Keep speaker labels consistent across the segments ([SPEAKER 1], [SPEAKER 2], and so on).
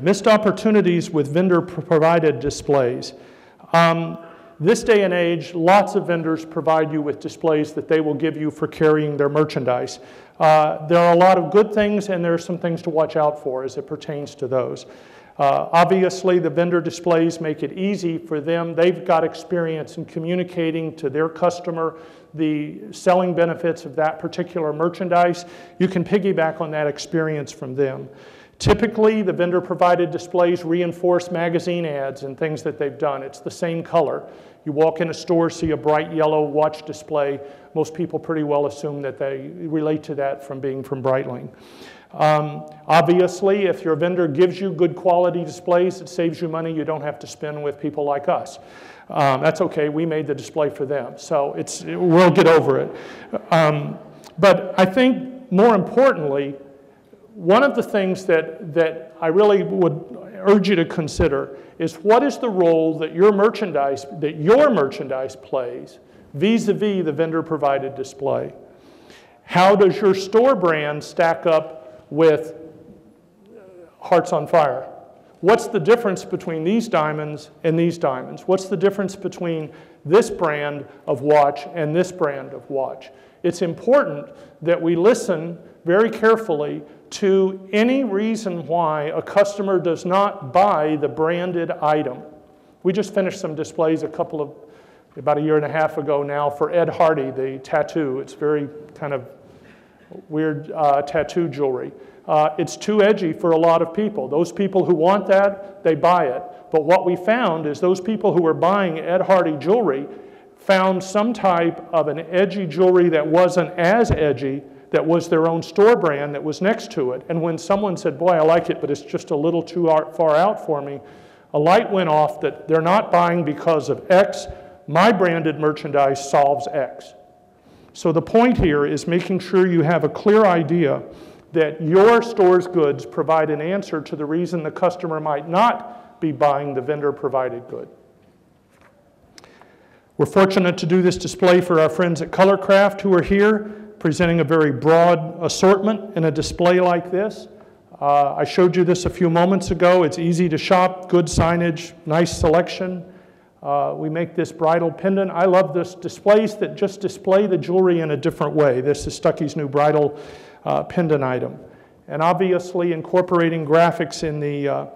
[SPEAKER 1] Missed opportunities with vendor-provided displays. This day and age, lots of vendors provide you with displays that they will give you for carrying their merchandise. There are a lot of good things, and there are some things to watch out for as it pertains to those. Obviously, the vendor displays make it easy for them. They've got experience in communicating to their customer the selling benefits of that particular merchandise. You can piggyback on that experience from them. Typically, the vendor-provided displays reinforce magazine ads and things that they've done. It's the same color. You walk in a store, see a bright yellow watch display. Most people pretty well assume that they relate to that from being from Breitling. Obviously, if your vendor gives you good quality displays, it saves you money. You don't have to spend with people like us. That's okay. We made the display for them, so we'll get over it. But I think more importantly, one of the things that I really would urge you to consider is what is the role that your merchandise plays vis-a-vis the vendor-provided display. How does your store brand stack up with Hearts on Fire? What's the difference between these diamonds and these diamonds? What's the difference between this brand of watch and this brand of watch? It's important that we listen very carefully to any reason why a customer does not buy the branded item. We just finished some displays about a year and a half ago now for Ed Hardy, the tattoo. It's very kind of weird tattoo jewelry. It's too edgy for a lot of people. Those people who want that, they buy it. But what we found is those people who were buying Ed Hardy jewelry found some type of an edgy jewelry that wasn't as edgy, that was their own store brand that was next to it. And when someone said, boy, I like it, but it's just a little too far out for me, a light went off that they're not buying because of X. My branded merchandise solves X. So the point here is making sure you have a clear idea that your store's goods provide an answer to the reason the customer might not be buying the vendor-provided good. We're fortunate to do this display for our friends at Colorcraft who are here, presenting a very broad assortment in a display like this. I showed you this a few moments ago. It's easy to shop, good signage, nice selection. We make this bridal pendant. I love this displays that just display the jewelry in a different way. This is Stuckey's new bridal pendant item. And obviously incorporating graphics in the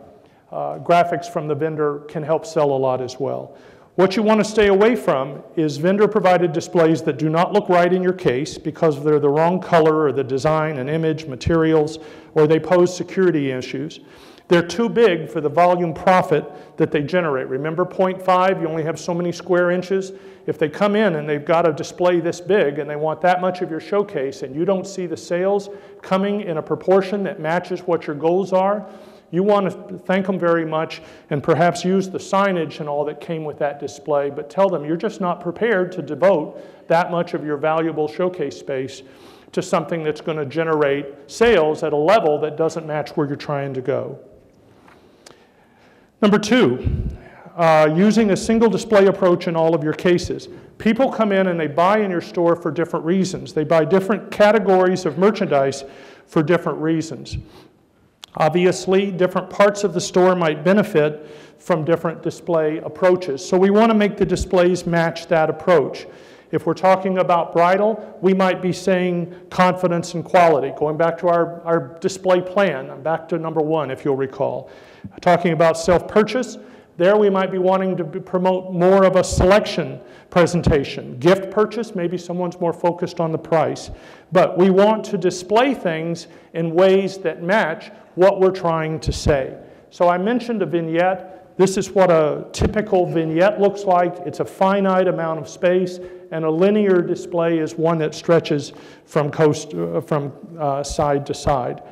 [SPEAKER 1] graphics from the vendor can help sell a lot as well. What you want to stay away from is vendor-provided displays that do not look right in your case because they're the wrong color or the design and image, materials, or they pose security issues. They're too big for the volume profit that they generate. Remember 0.5, you only have so many square inches. If they come in and they've got a display this big and they want that much of your showcase and you don't see the sales coming in a proportion that matches what your goals are, you want to thank them very much and perhaps use the signage and all that came with that display, but tell them you're just not prepared to devote that much of your valuable showcase space to something that's going to generate sales at a level that doesn't match where you're trying to go. Number two, using a single display approach in all of your cases. People come in and they buy in your store for different reasons. They buy different categories of merchandise for different reasons. Obviously, different parts of the store might benefit from different display approaches. So we want to make the displays match that approach. If we're talking about bridal, we might be saying confidence and quality. Going back to our display plan, I'm back to number one, if you'll recall. Talking about self-purchase, there we might be wanting to promote more of a selection presentation. Gift purchase, maybe someone's more focused on the price. But we want to display things in ways that match what we're trying to say. So I mentioned a vignette. This is what a typical vignette looks like. It's a finite amount of space, and a linear display is one that stretches from side to side.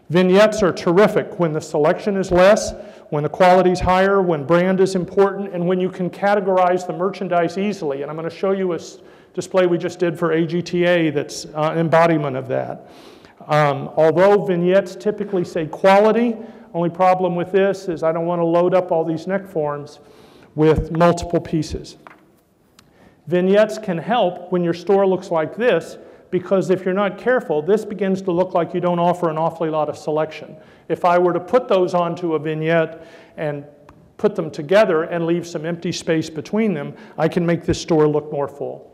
[SPEAKER 1] Vignettes are terrific when the selection is less, when the quality is higher, when brand is important, and when you can categorize the merchandise easily. And I'm going to show you a display we just did for AGTA that's an embodiment of that. Although vignettes typically say quality, only problem with this is I don't want to load up all these neck forms with multiple pieces. Vignettes can help when your store looks like this because if you're not careful, this begins to look like you don't offer an awfully lot of selection. If I were to put those onto a vignette and put them together and leave some empty space between them, I can make this store look more full.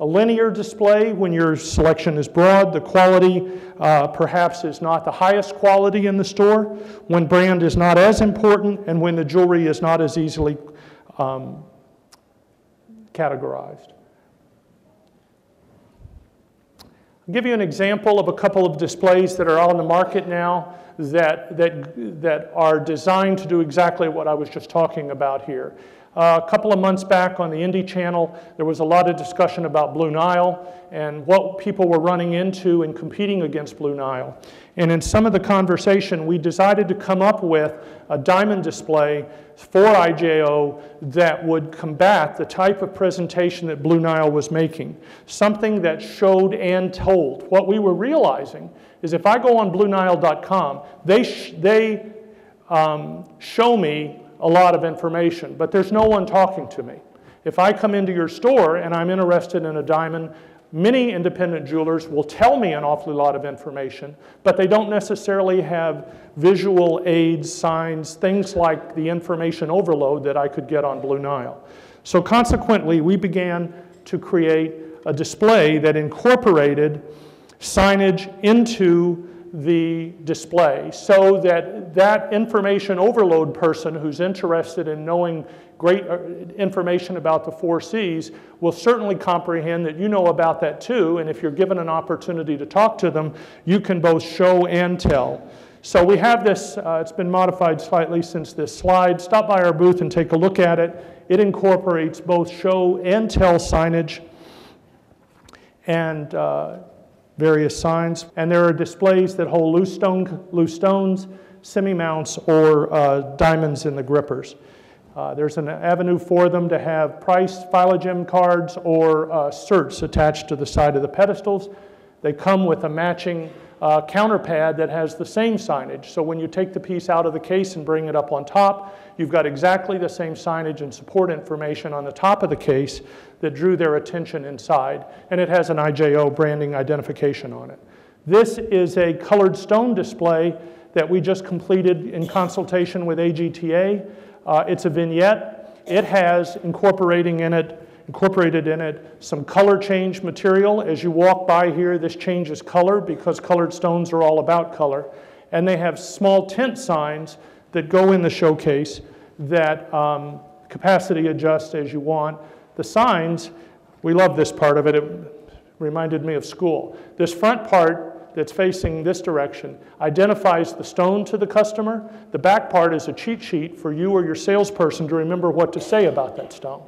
[SPEAKER 1] A linear display, when your selection is broad, the quality perhaps is not the highest quality in the store, when brand is not as important, and when the jewelry is not as easily categorized. I'll give you an example of a couple of displays that are on the market now that are designed to do exactly what I was just talking about here. A couple of months back on the Indie Channel, there was a lot of discussion about Blue Nile and what people were running into and competing against Blue Nile. And in some of the conversation, we decided to come up with a diamond display for IJO that would combat the type of presentation that Blue Nile was making, something that showed and told. What we were realizing is if I go on BlueNile.com, they show me a lot of information, but there's no one talking to me. If I come into your store and I'm interested in a diamond, many independent jewelers will tell me an awfully lot of information, but they don't necessarily have visual aids, signs, things like the information overload that I could get on Blue Nile. So consequently, we began to create a display that incorporated signage into the display so that that information overload person who's interested in knowing great information about the 4 C's will certainly comprehend that you know about that too, and if you're given an opportunity to talk to them, you can both show and tell. So we have this, it's been modified slightly since this slide. Stop by our booth and take a look at it. It incorporates both show and tell signage and various signs. And there are displays that hold loose stones, semi-mounts, or diamonds in the grippers. There's an avenue for them to have price Philogem cards or certs attached to the side of the pedestals. They come with a matching counter pad that has the same signage. So when you take the piece out of the case and bring it up on top, you've got exactly the same signage and support information on the top of the case that drew their attention inside, and it has an IJO branding identification on it. This is a colored stone display that we just completed in consultation with AGTA. It's a vignette. It has incorporated in it some color change material. As you walk by here, this changes color because colored stones are all about color. And they have small tint signs that go in the showcase that capacity adjust as you want. The signs, we love this part of it. It reminded me of school. This front part that's facing this direction identifies the stone to the customer. The back part is a cheat sheet for you or your salesperson to remember what to say about that stone.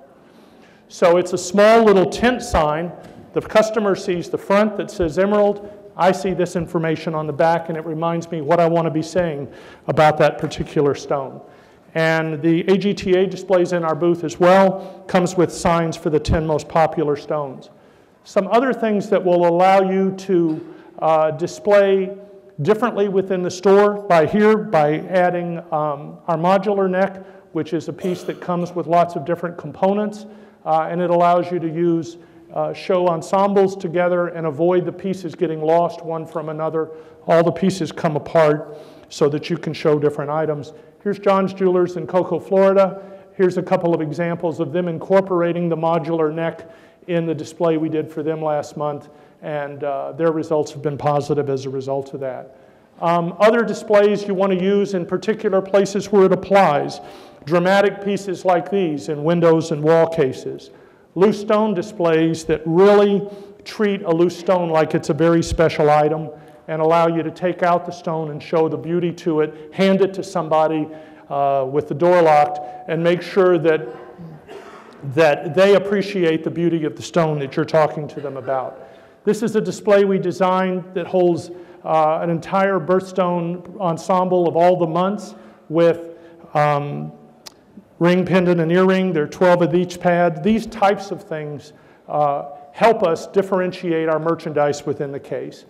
[SPEAKER 1] So it's a small little tint sign. The customer sees the front that says emerald. I see this information on the back, and it reminds me what I want to be saying about that particular stone. And the AGTA displays in our booth as well, comes with signs for the 10 most popular stones. Some other things that will allow you to display differently within the store by adding our modular neck, which is a piece that comes with lots of different components, and it allows you to use show ensembles together and avoid the pieces getting lost one from another. All the pieces come apart so that you can show different items. Here's John's Jewelers in Cocoa, Florida. Here's a couple of examples of them incorporating the modular neck in the display we did for them last month, and their results have been positive as a result of that. Other displays you want to use in particular places where it applies. Dramatic pieces like these in windows and wall cases. Loose stone displays that really treat a loose stone like it's a very special item and allow you to take out the stone and show the beauty to it, hand it to somebody with the door locked, and make sure that they appreciate the beauty of the stone that you're talking to them about. This is a display we designed that holds an entire birthstone ensemble of all the months with ring, pendant, and earring. There are 12 of each pad. These types of things help us differentiate our merchandise within the case.